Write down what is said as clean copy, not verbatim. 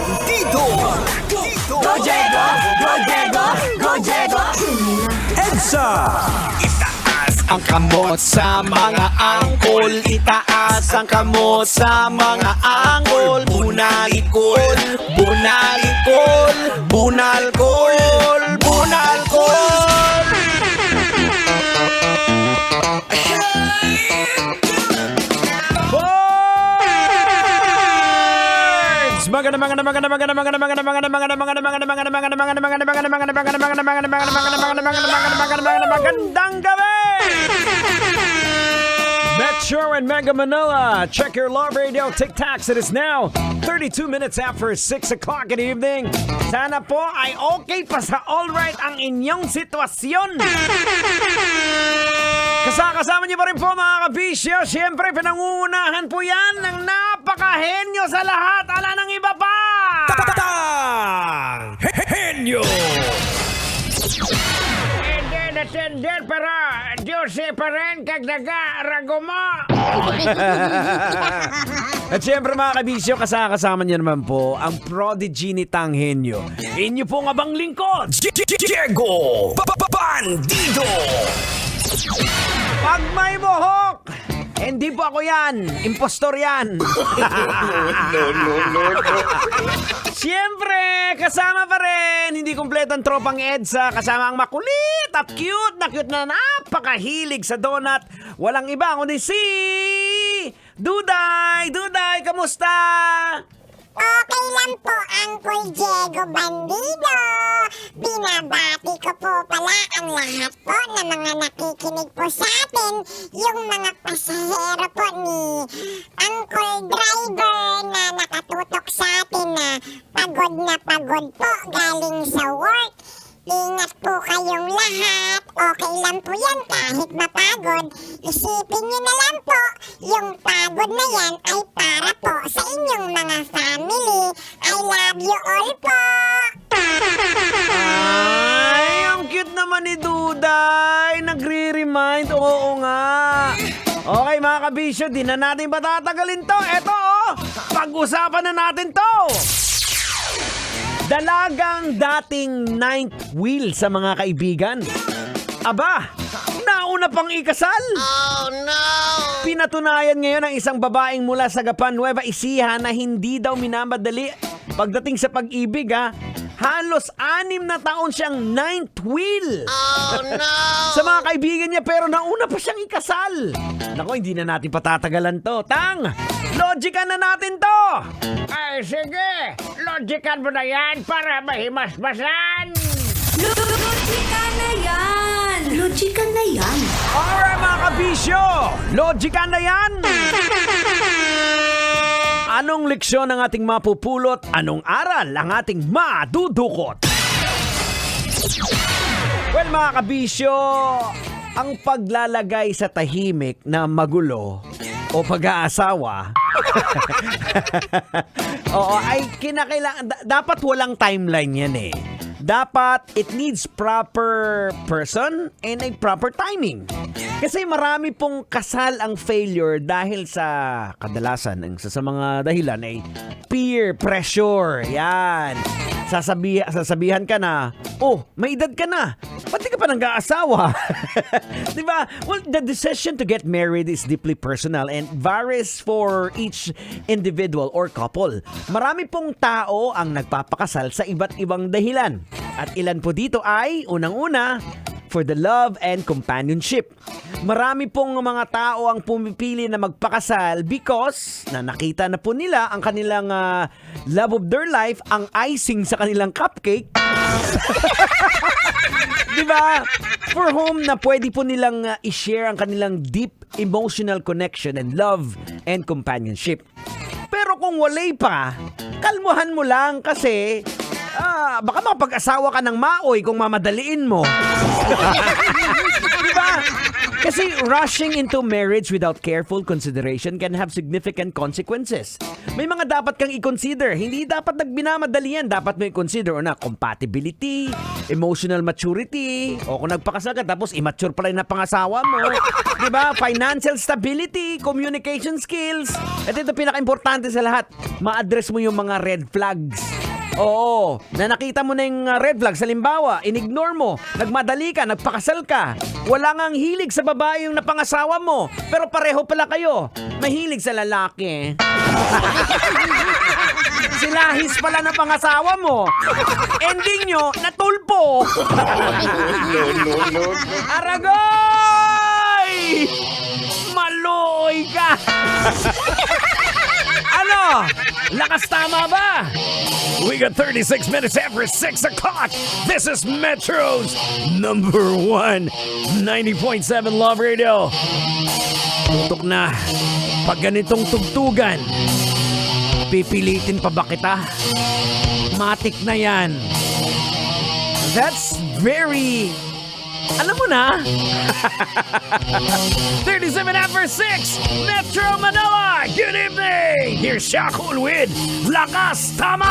Bandido! Go Diego! Go Diego! Go Diego! EDSA! Itaas ang kamot sa mga angkol. Itaas ang kamot sa mga angkol. Bunalikol, bunalikol, bunalkol, bunalkol. Magandang gabi! Metro and Mega Manila, check your love radio tic-tacs. It is now 32 minutes after 6 o'clock in the evening. Sana po ay okay pa sa alright ang inyong sitwasyon. Kasama niyo pa rin po mga kabisyo. Siyempre, pinangungunahan po yan ng napakahenyo sa lahat. Ala ng iba pa! Henyo! Tender para Diyos pa rin kagdaga ragomo. At siyempre mga kabisyo, kasama niyo naman po ang prodigy ni Tanghenyo. Inyo pong abang lingkod, Diego Bandido. Pag may buhok, hindi po ako yan. Impostor yan. No. Siyempre, kasama pa rin. Hindi kumpleto ang tropang EDSA. Kasama ang makulit at cute na napakahilig sa donut. Walang iba kundi si Duday. Duday, kamusta? Okay lang po, Uncle Diego Bandido. Binabati ko po pala ang lahat po na mga nakikinig po sa atin. Yung mga pasahero po ni Uncle Driver na nakatutok sa atin na pagod po galing sa work. Ingat po kayong lahat. Okay lang po yan kahit mapagod. Isipin nyo na lang po, yung pagod na yan ay para po sa inyong mga family. I love you all po. Ay, ang cute naman ni Duday. Nagre-remind. Oo nga. Okay mga kabisyo, di na natin patatagalin to. Eto pag-usapan na natin to. Dalagang dating ninth wheel sa mga kaibigan. Aba, nauna pang ikasal. Oh no! Pinatunayan ngayon ng isang babaeng mula sa Gapan, Nueva Ecija na hindi daw minamadali pagdating sa pag-ibig Halos 6 na taon siyang ninth wheel. Oh no! Sa mga kaibigan niya pero nauna pa siyang ikasal. Nako, hindi na natin patatagalan to. Tang, logican na natin to. Ay, sige. Logican mo na yan para mahimasmasan. Logika na yan! Logika na yan! Alright mga kabisyo, logican na yan. Anong leksyon ang ating mapupulot? Anong aral ang ating madudukot? Well mga kabisyo, ang paglalagay sa tahimik na magulo o pag-aasawa oo, ay kinakailangan, dapat walang timeline yan Dapat it needs proper person and a proper timing. Kasi marami pong kasal ang failure dahil sa kadalasan, sa mga dahilan ay peer pressure. Yan. Sasabihan ka na, may edad ka na. Ba't di ka pa nag-aasawa? Diba? Well, the decision to get married is deeply personal and varies for each individual or couple. Marami pong tao ang nagpapakasal sa iba't ibang dahilan. At ilan po dito ay, unang-una, for the love and companionship. Marami pong mga tao ang pumipili na magpakasal because na nakita na po nila ang kanilang love of their life, ang icing sa kanilang cupcake. Diba? For whom na pwede po nilang i-share ang kanilang deep emotional connection and love and companionship. Pero kung walay pa, kalmuhan mo lang kasi baka mapag-asawa ka ng maoy kung mamadaliin mo. Diba? Kasi rushing into marriage without careful consideration can have significant consequences. May mga dapat kang i-consider. Hindi dapat nagbinamadali yan. Dapat mo i-consider compatibility, emotional maturity, o kung nagpakasal ka tapos immature pa rin na pangasawa mo. Diba? Financial stability, communication skills. At ito pinaka-importante sa lahat, ma-address mo yung mga red flags. Oo, na nakita mo na yung red flag sa limbawa, inignore mo, nagmadali ka, nagpakasal ka. Wala ngang hilig sa babae yung napangasawa mo, pero pareho pala kayo. Mahilig sa lalaki. Silahis pala na pangasawa mo. Ending nyo, natulpo. Aragoy! Maluoy ka! Ano? Lakas tama ba? We got 36 minutes after 6 o'clock. This is Metro's number 1 90.7 Love Radio. Tutok na. Pag ganitong tugtugan, pipilitin pa ba kita? Matik na yan. That's very... Alam mo na? 37 after 6 Metro Manila. Good evening. Here's Shakul with Lakas Tama.